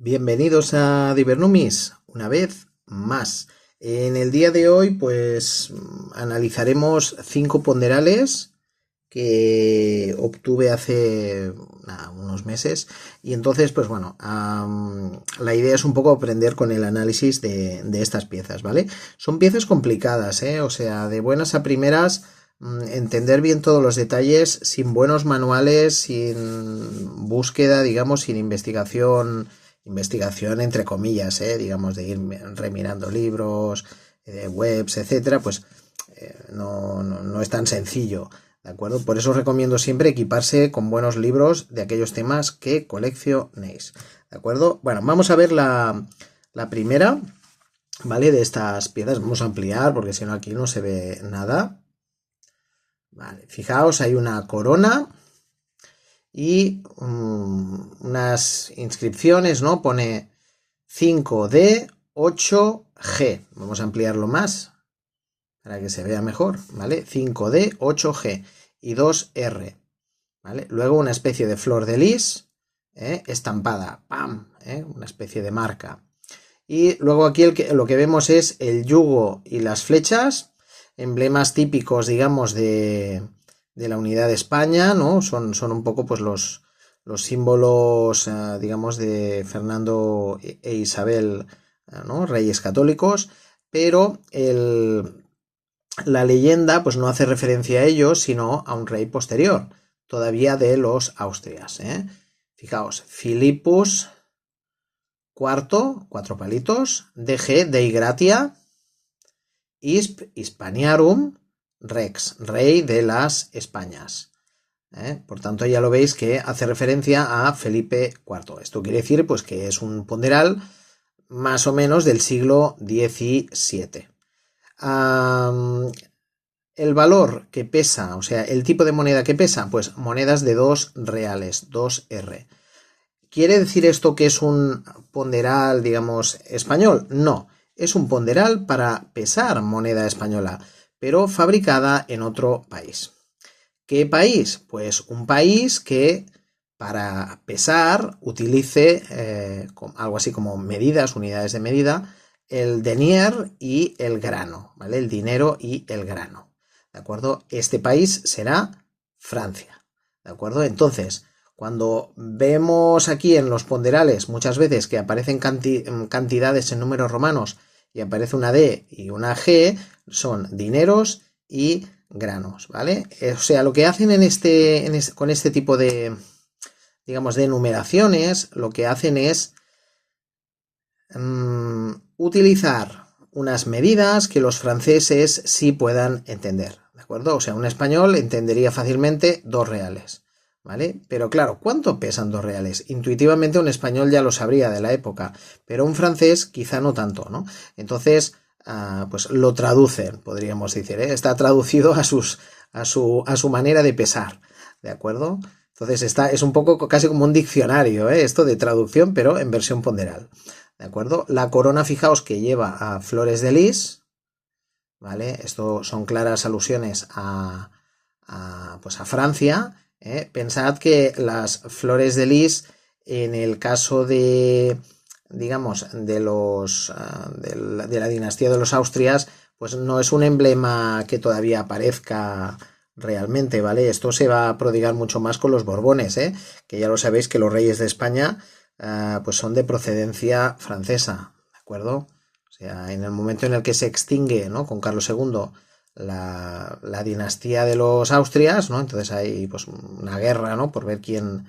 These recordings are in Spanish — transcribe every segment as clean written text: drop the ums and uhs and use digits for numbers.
Bienvenidos a Divernumis, una vez más. En el día de hoy, pues analizaremos 5 ponderales que obtuve hace unos meses. Y entonces, pues bueno, la idea es un poco aprender con el análisis de estas piezas, ¿vale? Son piezas complicadas, ¿eh? O sea, de buenas a primeras, entender bien todos los detalles, sin buenos manuales, sin búsqueda, digamos, sin investigación entre comillas, digamos, de ir remirando libros, webs, etcétera, pues no es tan sencillo, ¿de acuerdo? Por eso os recomiendo siempre equiparse con buenos libros de aquellos temas que coleccionéis, ¿de acuerdo? Bueno, vamos a ver la primera, ¿vale? De estas piezas. Vamos a ampliar porque si no aquí no se ve nada. Vale, fijaos, hay una corona y unas inscripciones, ¿no? Pone 5D, 8G. Vamos a ampliarlo más para que se vea mejor, ¿vale? 5D, 8G y 2R, ¿vale? Luego una especie de flor de lis, estampada, ¡pam! Una especie de marca. Y luego aquí lo que vemos es el yugo y las flechas, emblemas típicos, digamos, de la unidad de España, ¿no? Son un poco pues los símbolos, digamos, de Fernando e Isabel, ¿no? Reyes católicos, pero la leyenda pues no hace referencia a ellos, sino a un rey posterior, todavía de los Austrias, Fijaos, Philippus IV, 4 palitos, DG, Dei Gratia, Hispaniarum Rex, rey de las Españas. Por tanto, ya lo veis que hace referencia a Felipe IV. Esto quiere decir pues que es un ponderal más o menos del siglo XVII. El valor que pesa, o sea, el tipo de moneda que pesa, pues monedas de 2 reales, 2R. ¿Quiere decir esto que es un ponderal, digamos, español? No, es un ponderal para pesar moneda española, pero fabricada en otro país. ¿Qué país? Pues un país que para pesar utilice algo así como medidas, unidades de medida, el denier y el grano, ¿vale? El dinero y el grano, ¿de acuerdo? Este país será Francia, ¿de acuerdo? Entonces, cuando vemos aquí en los ponderales muchas veces que aparecen cantidades en números romanos y aparece una D y una G, son dineros y granos, ¿vale? O sea, lo que hacen con este tipo de, digamos, de numeraciones, lo que hacen es utilizar unas medidas que los franceses sí puedan entender, ¿de acuerdo? O sea, un español entendería fácilmente 2 reales, ¿vale? Pero claro, ¿cuánto pesan 2 reales? Intuitivamente un español ya lo sabría de la época, pero un francés quizá no tanto, ¿no? Entonces, pues lo traducen, podríamos decir, está traducido a su manera de pesar, ¿de acuerdo? Entonces es un poco casi como un diccionario, esto de traducción, pero en versión ponderal, ¿de acuerdo? La corona, fijaos que lleva a flores de lis, ¿vale? Esto son claras alusiones pues a Francia, Pensad que las flores de lis, en el caso de, digamos, de la dinastía de los Austrias, pues no es un emblema que todavía aparezca realmente, ¿vale? Esto se va a prodigar mucho más con los Borbones, que ya lo sabéis que los reyes de España pues son de procedencia francesa, ¿de acuerdo? O sea, en el momento en el que se extingue, ¿no? Con Carlos II la dinastía de los Austrias, ¿no? Entonces hay pues una guerra, ¿no? Por ver quién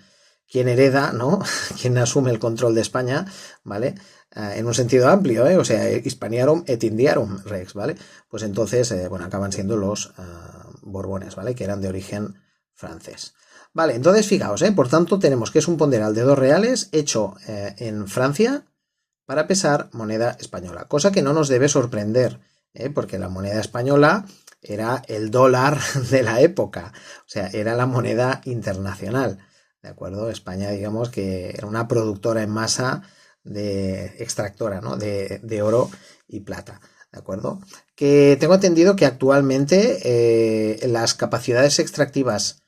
hereda, ¿no? Quién asume el control de España, ¿vale? En un sentido amplio, O sea, Hispaniarum et Indiarum Rex, ¿vale? Pues entonces, bueno, acaban siendo los Borbones, ¿vale? Que eran de origen francés. Vale, entonces fijaos, por tanto tenemos que es un ponderal de 2 reales hecho en Francia para pesar moneda española, cosa que no nos debe sorprender, porque la moneda española era el dólar de la época, o sea, era la moneda internacional, ¿de acuerdo? España, digamos que era una productora en masa extractora, ¿no? de oro y plata, ¿de acuerdo? Que tengo entendido que actualmente las capacidades extractivas,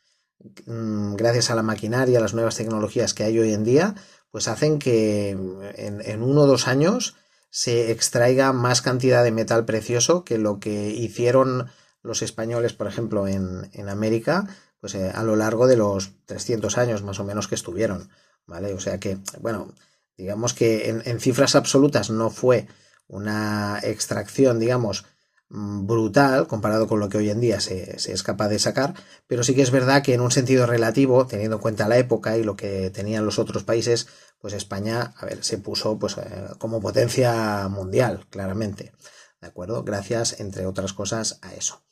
gracias a la maquinaria, a las nuevas tecnologías que hay hoy en día, pues hacen que en 1 o 2 años se extraiga más cantidad de metal precioso que lo que hicieron los españoles, por ejemplo, en América, pues a lo largo de los 300 años más o menos que estuvieron, ¿vale? O sea que, bueno, digamos que en cifras absolutas no fue una extracción, digamos, brutal comparado con lo que hoy en día se es capaz de sacar, pero sí que es verdad que en un sentido relativo, teniendo en cuenta la época y lo que tenían los otros países, pues España, a ver, se puso pues como potencia mundial, claramente, ¿de acuerdo? Gracias, entre otras cosas, a eso.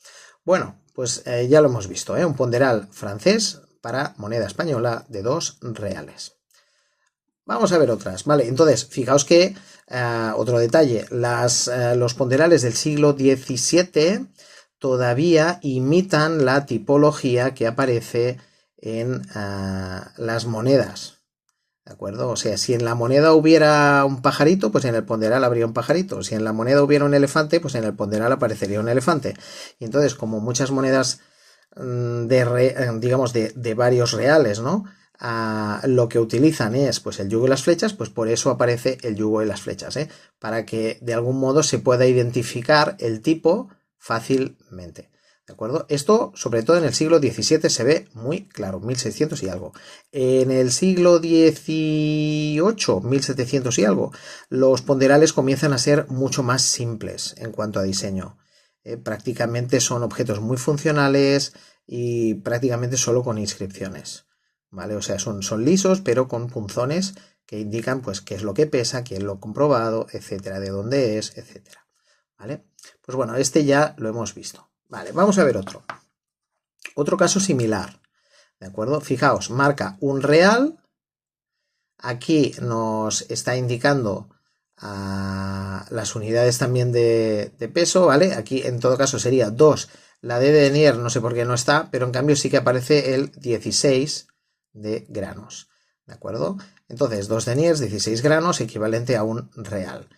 Bueno, pues ya lo hemos visto, un ponderal francés para moneda española de 2 reales. Vamos a ver otras, ¿vale? Entonces, fijaos que, otro detalle, los ponderales del siglo XVII todavía imitan la tipología que aparece en las monedas, ¿de acuerdo? O sea, si en la moneda hubiera un pajarito, pues en el ponderal habría un pajarito. Si en la moneda hubiera un elefante, pues en el ponderal aparecería un elefante. Y entonces, como muchas monedas digamos de varios reales, ¿no? Lo que utilizan es pues el yugo y las flechas, pues por eso aparece el yugo y las flechas, para que de algún modo se pueda identificar el tipo fácilmente. ¿De acuerdo? Esto, sobre todo en el siglo XVII, se ve muy claro, 1600 y algo. En el siglo XVIII, 1700 y algo, los ponderales comienzan a ser mucho más simples en cuanto a diseño. Prácticamente son objetos muy funcionales y prácticamente solo con inscripciones, ¿vale? O sea, son lisos, pero con punzones que indican pues qué es lo que pesa, quién lo ha comprobado, etcétera, de dónde es, etcétera, ¿vale? Pues bueno, este ya lo hemos visto. Vale, vamos a ver otro. Otro caso similar, ¿de acuerdo? Fijaos, marca un real. Aquí nos está indicando las unidades también de peso, ¿vale? Aquí en todo caso sería 2. La D de denier no sé por qué no está, pero en cambio sí que aparece el 16 de granos, ¿de acuerdo? Entonces, 2 deniers, 16 granos, equivalente a un real.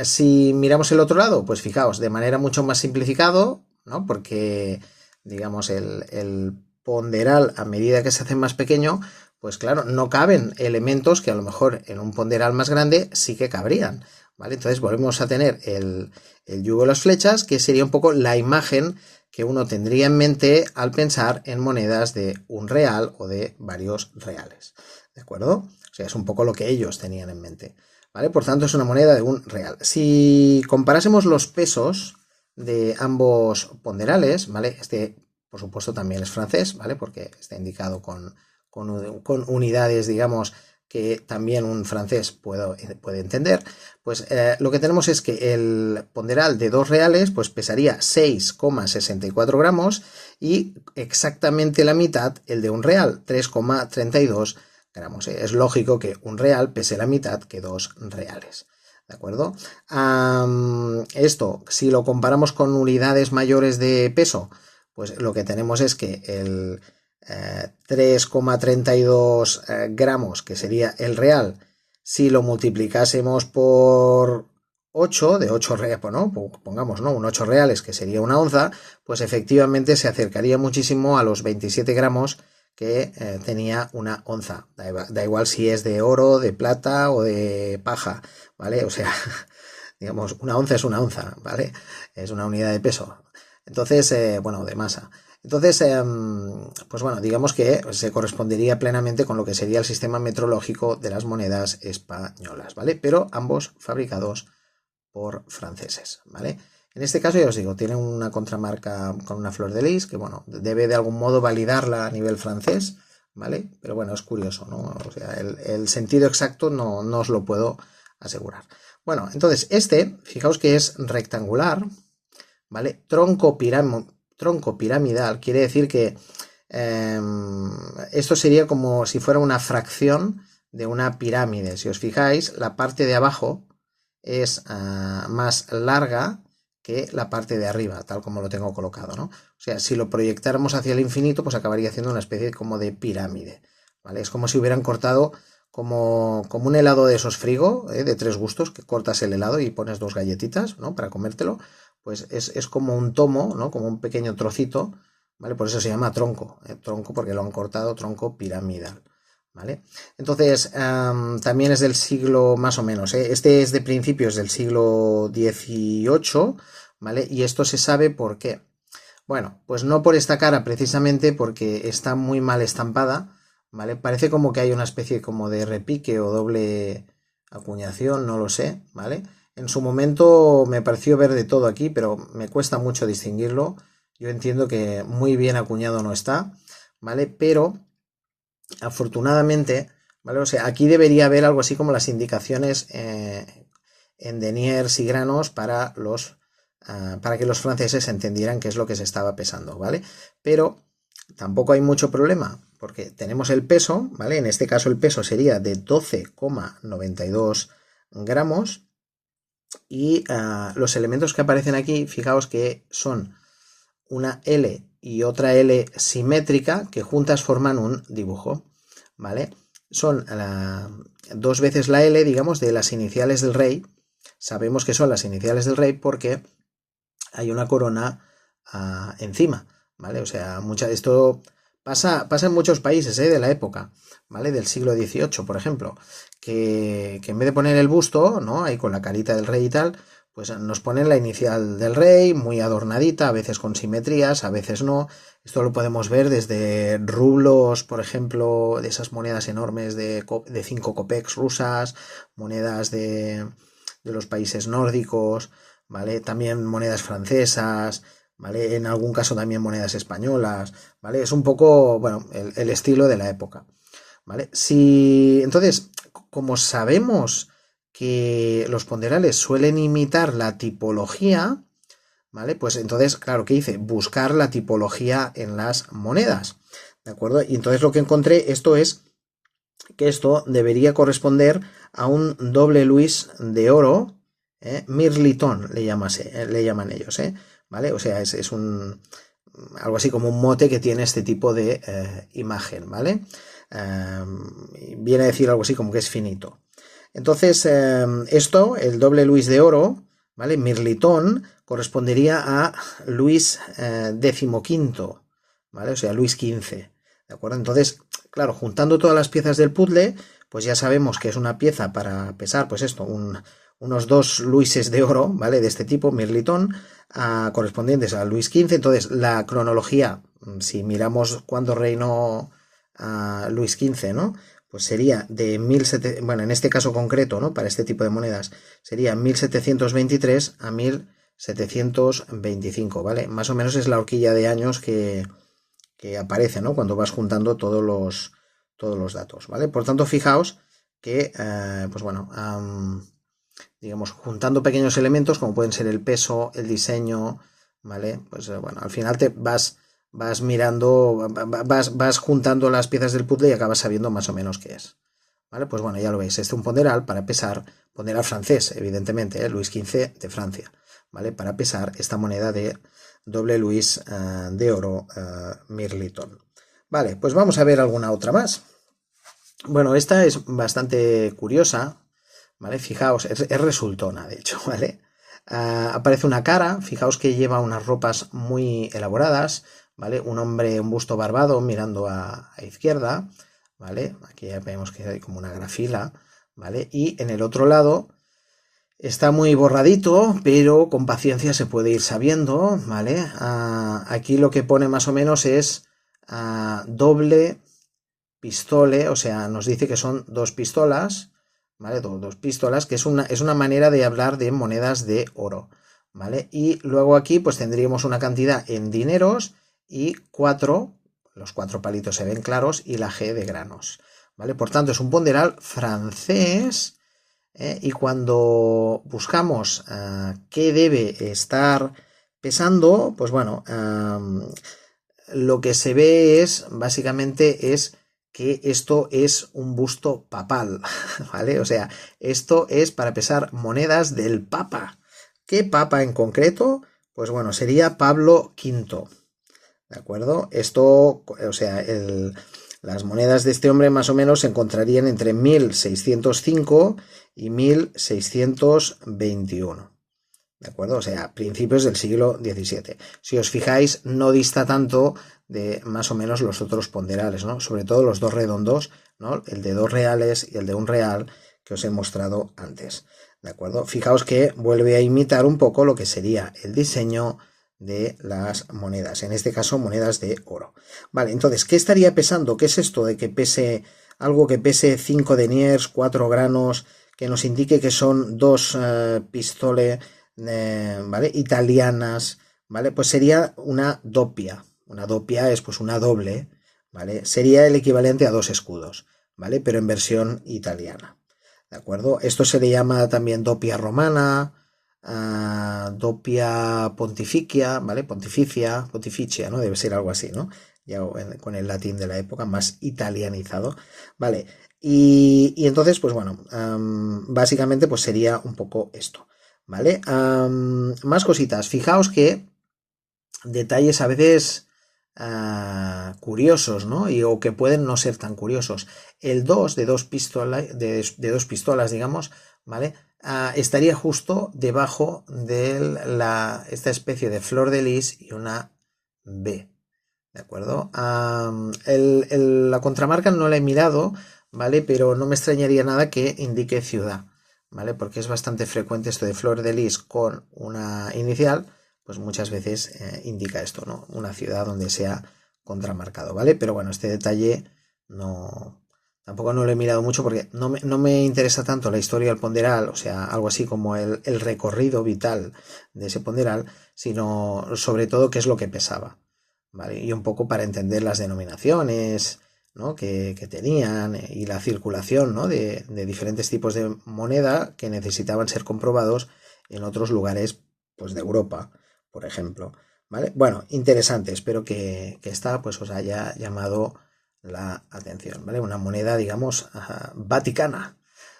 Si miramos el otro lado, pues fijaos, de manera mucho más simplificado, ¿no? Porque, digamos, el ponderal, a medida que se hace más pequeño, pues claro, no caben elementos que a lo mejor en un ponderal más grande sí que cabrían, ¿vale? Entonces volvemos a tener el yugo de las flechas, que sería un poco la imagen que uno tendría en mente al pensar en monedas de un real o de varios reales, ¿de acuerdo? O sea, es un poco lo que ellos tenían en mente, ¿vale? Por tanto, es una moneda de un real. Si comparásemos los pesos de ambos ponderales, ¿vale? Este, por supuesto, también es francés, ¿vale? Porque está indicado con unidades, digamos, que también un francés puede entender, pues lo que tenemos es que el ponderal de 2 reales pues pesaría 6,64 gramos y exactamente la mitad el de un real, 3,32 gramos. Es lógico que un real pese la mitad que 2 reales. ¿De acuerdo? Esto, si lo comparamos con unidades mayores de peso, pues lo que tenemos es que el 3,32 gramos, que sería el real, si lo multiplicásemos por 8, de 8 reales, bueno, pongamos, ¿no? Un 8 reales, que sería una onza, pues efectivamente se acercaría muchísimo a los 27 gramos que tenía una onza. Da igual si es de oro, de plata o de paja, ¿vale? O sea, digamos, una onza es una onza, ¿vale? Es una unidad de peso. Entonces, bueno, de masa. Entonces, pues bueno, digamos que se correspondería plenamente con lo que sería el sistema metrológico de las monedas españolas, ¿vale? Pero ambos fabricados por franceses, ¿vale? En este caso, ya os digo, tiene una contramarca con una flor de lis, que bueno, debe de algún modo validarla a nivel francés, ¿vale? Pero bueno, es curioso, ¿no? O sea, el sentido exacto no os lo puedo asegurar. Bueno, entonces, fijaos que es rectangular, ¿vale? Tronco piramidal, quiere decir que esto sería como si fuera una fracción de una pirámide. Si os fijáis, la parte de abajo es más larga que la parte de arriba, tal como lo tengo colocado, ¿no? O sea, si lo proyectáramos hacia el infinito, pues acabaría haciendo una especie como de pirámide, ¿vale? Es como si hubieran cortado como un helado de esos frigo, de 3 gustos, que cortas el helado y pones 2 galletitas, ¿no? Para comértelo, pues es como un tomo, ¿no? Como un pequeño trocito, ¿vale? Por eso se llama tronco, tronco porque lo han cortado, tronco piramidal, ¿vale? Entonces, también es del siglo más o menos, ¿eh? Este es de principios del siglo XVIII, ¿vale? Y esto se sabe por qué. Bueno, pues no por esta cara precisamente porque está muy mal estampada, ¿vale? Parece como que hay una especie como de repique o doble acuñación, no lo sé, ¿vale? En su momento me pareció ver de todo aquí, pero me cuesta mucho distinguirlo. Yo entiendo que muy bien acuñado no está, ¿vale? Pero afortunadamente, ¿vale? O sea, aquí debería haber algo así como las indicaciones en deniers y granos para que los franceses entendieran qué es lo que se estaba pesando, ¿vale? Pero tampoco hay mucho problema, porque tenemos el peso, ¿vale? En este caso el peso sería de 12,92 gramos y los elementos que aparecen aquí, fijaos que son una L y otra L simétrica que juntas forman un dibujo, ¿vale? Son dos veces la L, digamos, de las iniciales del rey. Sabemos que son las iniciales del rey porque hay una corona encima, ¿vale? O sea, esto pasa en muchos países de la época, ¿vale? Del siglo XVIII, por ejemplo, que en vez de poner el busto, ¿no? Ahí con la carita del rey y tal, pues nos ponen la inicial del rey, muy adornadita, a veces con simetrías, a veces no. Esto lo podemos ver desde rublos, por ejemplo, de esas monedas enormes de 5 kopecks rusas, monedas de los países nórdicos, ¿vale? También monedas francesas, ¿vale? En algún caso también monedas españolas, ¿vale? Es un poco, bueno, el estilo de la época, ¿vale? Entonces, como sabemos que los ponderales suelen imitar la tipología, ¿vale? Pues entonces, claro, ¿qué hice? Buscar la tipología en las monedas, ¿de acuerdo? Y entonces lo que encontré, esto es que esto debería corresponder a un doble Luis de oro, mirlitón le llaman ellos, ¿vale? O sea, es algo así como un mote que tiene este tipo de imagen, ¿vale? Viene a decir algo así como que es finito. Entonces, esto, el doble Luis de oro, ¿vale? Mirlitón, correspondería a Luis XV, ¿vale? O sea, Luis XV, ¿de acuerdo? Entonces, claro, juntando todas las piezas del puzzle, pues ya sabemos que es una pieza para pesar, pues esto, unos 2 luises de oro, ¿vale? De este tipo, mirlitón, correspondientes a Luis XV. Entonces, la cronología, si miramos cuándo reinó Luis XV, ¿no? Pues sería de 1700, bueno, en este caso concreto, ¿no? Para este tipo de monedas, sería 1723 a 1725, ¿vale? Más o menos es la horquilla de años que aparece, ¿no? Cuando vas juntando todos los datos, ¿vale? Por tanto, fijaos que, pues bueno, digamos, juntando pequeños elementos como pueden ser el peso, el diseño, ¿vale? Pues bueno, al final te vas mirando, vas juntando las piezas del puzzle y acabas sabiendo más o menos qué es, ¿vale? Pues bueno, ya lo veis, este es un ponderal para pesar, ponderal francés, evidentemente, Luis XV de Francia, ¿vale? Para pesar esta moneda de doble Luis de oro mirlitón. Vale, pues vamos a ver alguna otra más. Bueno, esta es bastante curiosa, ¿vale? Fijaos, es resultona, de hecho, ¿vale? Aparece una cara, fijaos que lleva unas ropas muy elaboradas, ¿vale? Un hombre, un busto barbado mirando a izquierda, ¿vale? Aquí ya vemos que hay como una grafila, ¿vale? Y en el otro lado está muy borradito, pero con paciencia se puede ir sabiendo, ¿vale? Aquí lo que pone más o menos es doble pistole, o sea, nos dice que son 2 pistolas, ¿vale? Dos pistolas, que es una manera de hablar de monedas de oro, ¿vale? Y luego aquí pues tendríamos una cantidad en dineros y 4, los 4 palitos se ven claros, y la G de granos, ¿vale? Por tanto, es un ponderal francés, y cuando buscamos qué debe estar pesando, pues bueno, lo que se ve es, básicamente, es que esto es un busto papal, ¿vale? O sea, esto es para pesar monedas del Papa. ¿Qué Papa en concreto? Pues bueno, sería Pablo V, ¿de acuerdo? Esto, o sea, las monedas de este hombre más o menos se encontrarían entre 1605 y 1621. ¿De acuerdo? O sea, principios del siglo XVII. Si os fijáis, no dista tanto de más o menos los otros ponderales, ¿no? Sobre todo los dos redondos, ¿no? El de 2 reales y el de 1 real que os he mostrado antes, ¿de acuerdo? Fijaos que vuelve a imitar un poco lo que sería el diseño de las monedas, en este caso monedas de oro. Vale, entonces, ¿qué estaría pesando? ¿Qué es esto de que pese algo que pese 5 deniers, 4 granos, que nos indique que son 2 pistole, ¿vale? Italianas, ¿vale? Pues sería una doppia. Una doppia es pues una doble, ¿vale? Sería el equivalente a 2 escudos, ¿vale? Pero en versión italiana, ¿de acuerdo? Esto se le llama también doppia romana, doppia pontificia, ¿vale? Pontificia, ¿no? Debe ser algo así, ¿no? Ya con el latín de la época, más italianizado, ¿vale? Y entonces, pues bueno, básicamente pues sería un poco esto, ¿vale? Más cositas, fijaos que detalles a veces curiosos, ¿no? O que pueden no ser tan curiosos. El 2 de 2 pistolas, de 2 pistolas, digamos, ¿vale? Estaría justo debajo de esta especie de flor de lis y una B, ¿de acuerdo? La contramarca no la he mirado, ¿vale? Pero no me extrañaría nada que indique ciudad, ¿vale? Porque es bastante frecuente esto de flor de lis con una inicial, pues muchas veces indica esto, ¿no? Una ciudad donde sea contramarcado, ¿vale? Pero bueno, este detalle tampoco no lo he mirado mucho porque no me interesa tanto la historia del ponderal, o sea, algo así como el recorrido vital de ese ponderal, sino sobre todo qué es lo que pesaba, ¿vale? Y un poco para entender las denominaciones, ¿no? que tenían y la circulación, ¿no? de diferentes tipos de moneda que necesitaban ser comprobados en otros lugares, pues de Europa, por ejemplo, ¿vale? Bueno, interesante, espero que esta pues os haya llamado la atención, ¿vale? Una moneda, digamos, vaticana.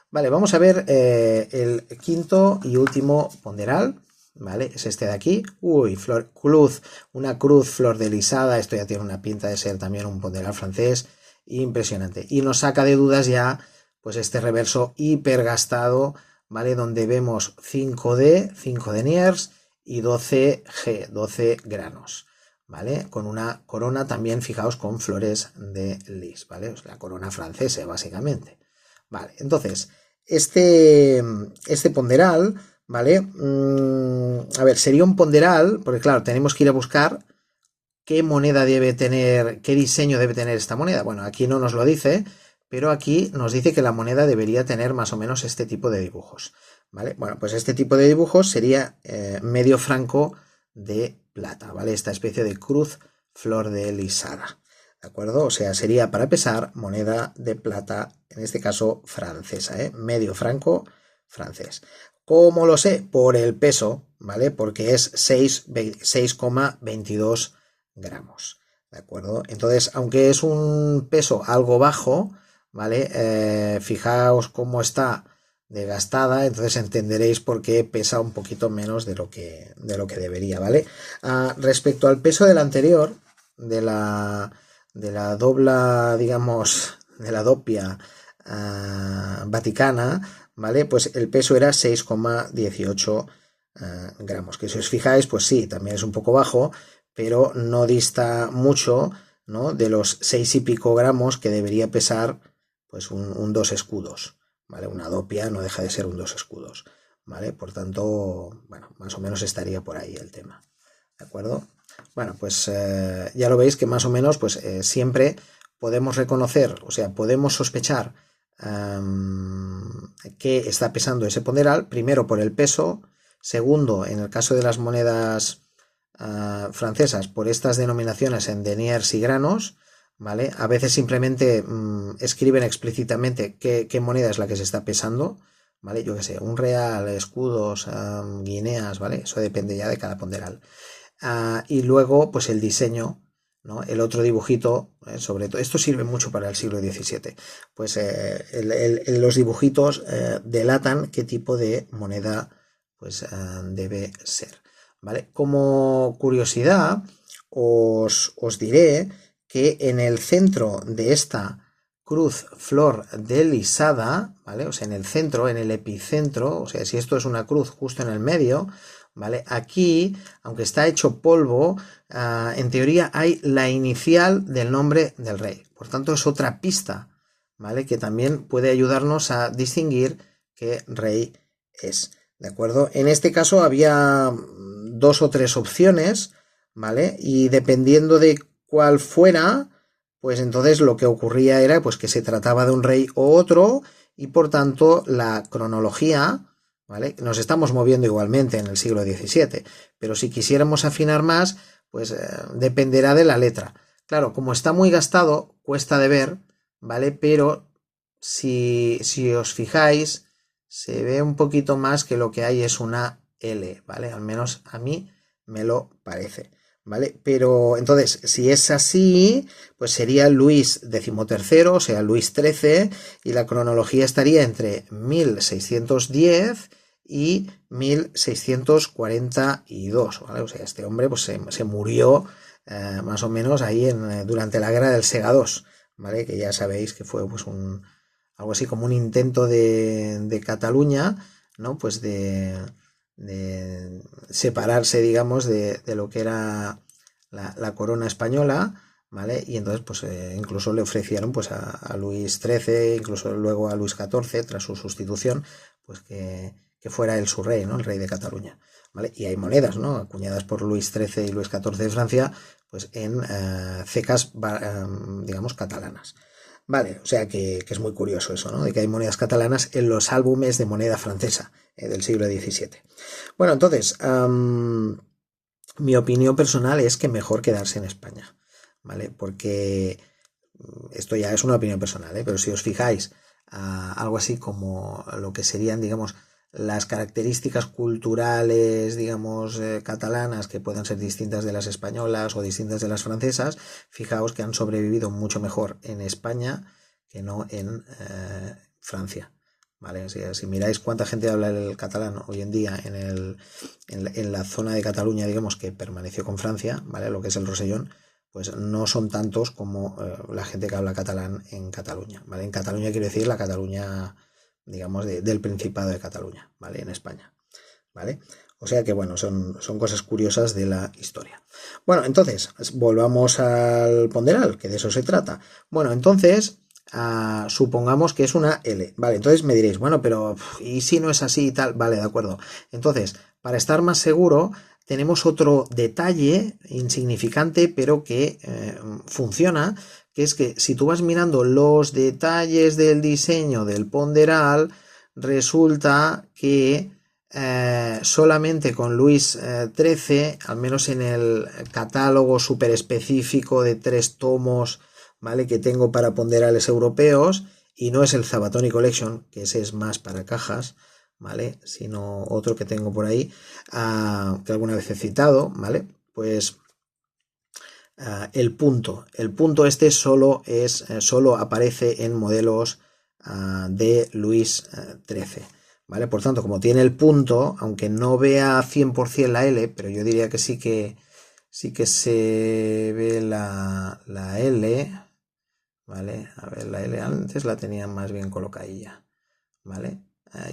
Vale, vamos a ver el quinto y último ponderal, ¿vale? Es este de aquí. Uy, una cruz flor delisada. Esto ya tiene una pinta de ser también un ponderal francés impresionante. Y nos saca de dudas ya, pues este reverso hipergastado, ¿vale? Donde vemos 5D, 5 deniers y 12G, 12 granos, ¿vale? Con una corona también, fijaos, con flores de lis, ¿vale? Es la corona francesa, básicamente. Vale, entonces, este ponderal, ¿vale? A ver, sería un ponderal, porque claro, tenemos que ir a buscar qué moneda debe tener, qué diseño debe tener esta moneda. Bueno, aquí no nos lo dice, pero aquí nos dice que la moneda debería tener más o menos este tipo de dibujos, ¿vale? Bueno, pues este tipo de dibujos sería medio franco de plata, ¿vale? Esta especie de cruz flor de lisada, ¿de acuerdo? O sea, sería para pesar moneda de plata, en este caso francesa, medio franco francés. ¿Cómo lo sé? Por el peso, ¿vale? Porque es 6,22 gramos, ¿de acuerdo? Entonces, aunque es un peso algo bajo, ¿vale? Fijaos cómo está desgastada, entonces entenderéis por qué pesa un poquito menos de lo que debería, ¿vale? Respecto al peso del anterior, de la dobla, digamos, de la doppia vaticana, ¿vale? Pues el peso era 6,18 gramos, que si os fijáis, pues sí, también es un poco bajo, pero no dista mucho, ¿no? De los 6 y pico gramos que debería pesar pues un 2 escudos, ¿vale? Una doppia no deja de ser un 2 escudos, ¿vale? Por tanto, bueno, más o menos estaría por ahí el tema, ¿de acuerdo? Bueno, pues ya lo veis que más o menos pues siempre podemos reconocer, o sea, podemos sospechar que está pesando ese ponderal, primero por el peso, segundo, en el caso de las monedas francesas, por estas denominaciones en deniers y granos, ¿vale? A veces simplemente escriben explícitamente qué moneda es la que se está pesando, ¿vale? Yo qué sé, un real, escudos, guineas, ¿vale? Eso depende ya de cada ponderal. Y luego, pues el diseño, ¿no? El otro dibujito, sobre todo, esto sirve mucho para el siglo XVII, pues los dibujitos delatan qué tipo de moneda pues debe ser, ¿vale? Como curiosidad, os diré que en el centro de esta cruz flor delisada, ¿vale? O sea, en el centro, en el epicentro, o sea, si esto es una cruz justo en el medio, ¿vale? Aquí, aunque está hecho polvo, en teoría hay la inicial del nombre del rey. Por tanto, es otra pista, ¿vale? Que también puede ayudarnos a distinguir qué rey es, ¿de acuerdo? En este caso había 2 o 3 opciones, ¿vale? Y dependiendo de cuál fuera, pues entonces lo que ocurría era pues que se trataba de un rey o otro, y por tanto la cronología, ¿vale? Nos estamos moviendo igualmente en el siglo XVII, pero si quisiéramos afinar más, pues dependerá de la letra. Claro, como está muy gastado, cuesta de ver, ¿vale? Pero si os fijáis, se ve un poquito más que lo que hay es una L, ¿vale? Al menos a mí me lo parece, ¿vale? Pero entonces, si es así, pues sería Luis XIII, o sea, Luis XIII, y la cronología estaría entre 1610 y 1642, ¿vale? O sea, este hombre pues se murió más o menos ahí durante la guerra del Segadors, ¿vale? Que ya sabéis que fue pues algo así como un intento de Cataluña, ¿no? Pues de separarse, digamos, de lo que era la corona española, ¿vale? Y entonces, pues incluso le ofrecieron pues a Luis XIII, incluso luego a Luis XIV, tras su sustitución, pues que fuera él su rey, ¿no? El rey de Cataluña, ¿vale? Y hay monedas, ¿no? Acuñadas por Luis XIII y Luis XIV de Francia, pues en cecas, digamos, catalanas. Vale, o sea que es muy curioso eso, ¿no? De que hay monedas catalanas en los álbumes de moneda francesa del siglo XVII. Bueno, entonces, mi opinión personal es que mejor quedarse en España, ¿vale? Porque esto ya es una opinión personal, ¿eh? Pero si os fijáis, algo así como lo que serían, digamos, las características culturales, digamos, catalanas, que puedan ser distintas de las españolas o distintas de las francesas, fijaos que han sobrevivido mucho mejor en España que no en Francia, ¿vale? Si miráis cuánta gente habla el catalán hoy en día en la zona de Cataluña, digamos, que permaneció con Francia, ¿vale? Lo que es el Rosellón, pues no son tantos como la gente que habla catalán en Cataluña, ¿vale? En Cataluña quiero decir la Cataluña, digamos, del Principado de Cataluña, ¿vale? En España, ¿vale? O sea que, bueno, son cosas curiosas de la historia. Bueno, entonces, volvamos al ponderal, que de eso se trata. Bueno, entonces, supongamos que es una L, ¿vale? Entonces me diréis, bueno, pero ¿y si no es así y tal? Vale, de acuerdo. Entonces, para estar más seguro, tenemos otro detalle insignificante, pero que funciona, que es que si tú vas mirando los detalles del diseño del ponderal, resulta que solamente con Luis XIII, al menos en el catálogo súper específico de 3 tomos, ¿vale? Que tengo para ponderales europeos, y no es el Zabatoni Collection, que ese es más para cajas, ¿vale? Sino otro que tengo por ahí, que alguna vez he citado, ¿vale? Pues el punto este solo aparece en modelos de Luis XIII, ¿vale? Por tanto, como tiene el punto, aunque no vea 100% la L, pero yo diría que sí que se ve la L, ¿vale? A ver, la L antes la tenía más bien colocadilla, ¿vale?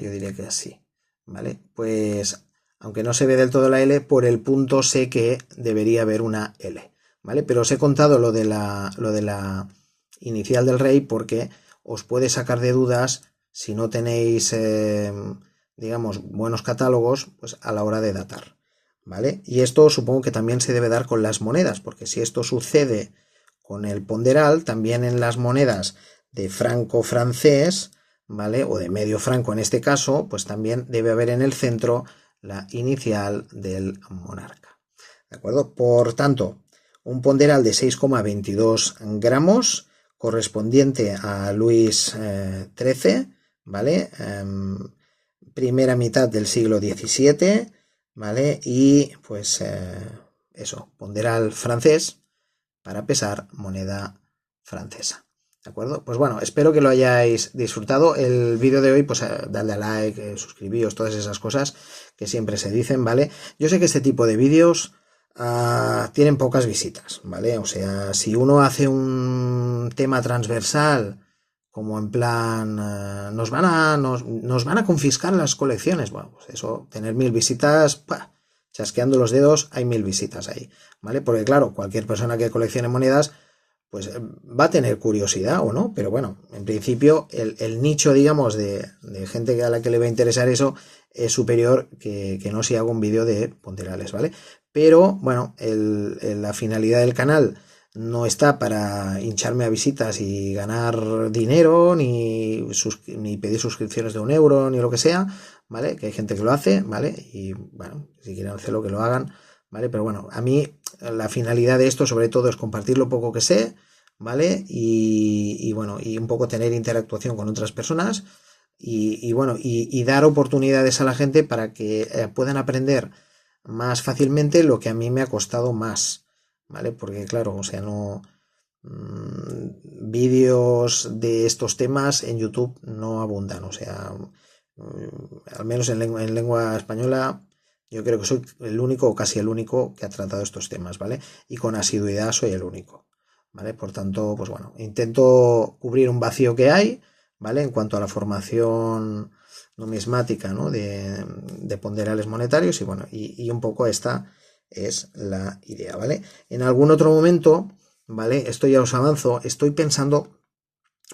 Yo diría que así, ¿vale? Pues aunque no se ve del todo la L, por el punto sé que debería haber una L, ¿vale? Pero os he contado lo de la inicial del rey porque os puede sacar de dudas si no tenéis, digamos, buenos catálogos, pues a la hora de datar, ¿vale? Y esto supongo que también se debe dar con las monedas, porque si esto sucede con el ponderal, también en las monedas de franco francés, ¿vale? O de medio franco en este caso, pues también debe haber en el centro la inicial del monarca, ¿de acuerdo? Por tanto, un ponderal de 6,22 gramos correspondiente a Luis XIII, ¿vale? Primera mitad del siglo XVII, ¿vale? Y pues eso, ponderal francés para pesar moneda francesa. ¿De acuerdo? Pues bueno, espero que lo hayáis disfrutado. El vídeo de hoy, pues dadle a like, suscribíos, todas esas cosas que siempre se dicen, ¿vale? Yo sé que este tipo de vídeos tienen pocas visitas, ¿vale? O sea, si uno hace un tema transversal, como en plan, nos van a confiscar las colecciones, bueno, pues eso, tener 1000 visitas, chasqueando los dedos, hay 1000 visitas ahí, ¿vale? Porque claro, cualquier persona que coleccione monedas, pues va a tener curiosidad o no, pero bueno, en principio el nicho, digamos, de gente a la que le va a interesar eso es superior que no si hago un vídeo de ponderales, ¿vale? Pero bueno, la finalidad del canal no está para hincharme a visitas y ganar dinero, ni pedir suscripciones de 1 euro, ni lo que sea, ¿vale? Que hay gente que lo hace, ¿vale? Y bueno, si quieren hacerlo, que lo hagan, ¿vale? Pero bueno, a mí la finalidad de esto sobre todo es compartir lo poco que sé, ¿vale? Y bueno, y un poco tener interactuación con otras personas y bueno, y dar oportunidades a la gente para que puedan aprender más fácilmente lo que a mí me ha costado más, ¿vale? Porque claro, o sea, no... vídeos de estos temas en YouTube no abundan, o sea, al menos en lengua española yo creo que soy el único o casi el único que ha tratado estos temas, ¿vale? Y con asiduidad soy el único, ¿vale? Por tanto, pues bueno, intento cubrir un vacío que hay, ¿vale? En cuanto a la formación numismática, ¿no? De ponderales monetarios y bueno, y un poco esta es la idea, ¿vale? En algún otro momento, ¿vale? Esto ya os avanzo, estoy pensando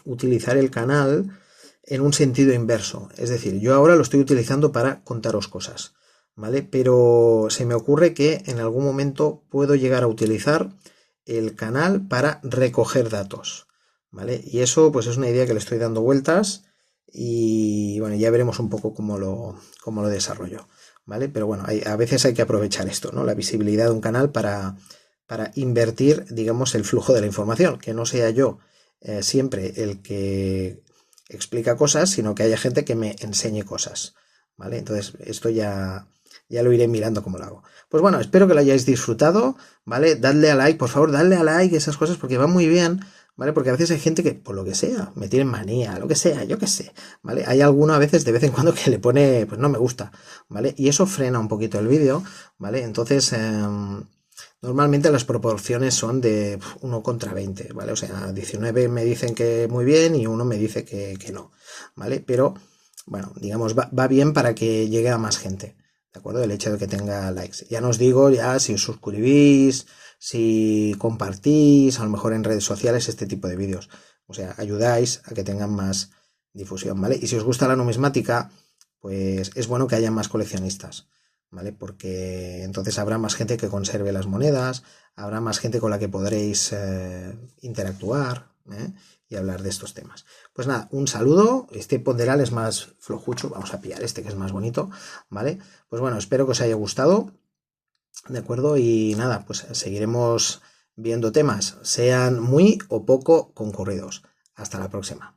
utilizar el canal en un sentido inverso, es decir, yo ahora lo estoy utilizando para contaros cosas, ¿vale? Pero se me ocurre que en algún momento puedo llegar a utilizar el canal para recoger datos, ¿vale? Y eso pues es una idea que le estoy dando vueltas y bueno, ya veremos un poco cómo lo desarrollo, ¿vale? Pero bueno, a veces hay que aprovechar esto, ¿no? La visibilidad de un canal para invertir, digamos, el flujo de la información, que no sea yo siempre el que explica cosas, sino que haya gente que me enseñe cosas, ¿vale? Entonces, esto ya lo iré mirando cómo lo hago. Pues bueno, espero que lo hayáis disfrutado, ¿vale? Dadle a like, por favor, dadle a like, esas cosas, porque van muy bien, ¿vale? Porque a veces hay gente que, por lo que sea, me tienen manía, lo que sea, yo qué sé, ¿vale? Hay alguno a veces, de vez en cuando, que le pone, pues no me gusta, ¿vale? Y eso frena un poquito el vídeo, ¿vale? Entonces, normalmente las proporciones son de 1 contra 20, ¿vale? O sea, 19 me dicen que muy bien y 1 me dice que no, ¿vale? Pero, bueno, digamos, va bien para que llegue a más gente, ¿de acuerdo? El hecho de que tenga likes. Ya no os digo ya si os suscribís, si compartís, a lo mejor en redes sociales este tipo de vídeos. O sea, ayudáis a que tengan más difusión, ¿vale? Y si os gusta la numismática, pues es bueno que haya más coleccionistas, ¿vale? Porque entonces habrá más gente que conserve las monedas, habrá más gente con la que podréis interactuar, y hablar de estos temas. Pues nada, un saludo. Este ponderal es más flojucho, vamos a pillar este que es más bonito, ¿vale? Pues bueno, espero que os haya gustado, ¿de acuerdo? Y nada, pues seguiremos viendo temas, sean muy o poco concurridos. Hasta la próxima.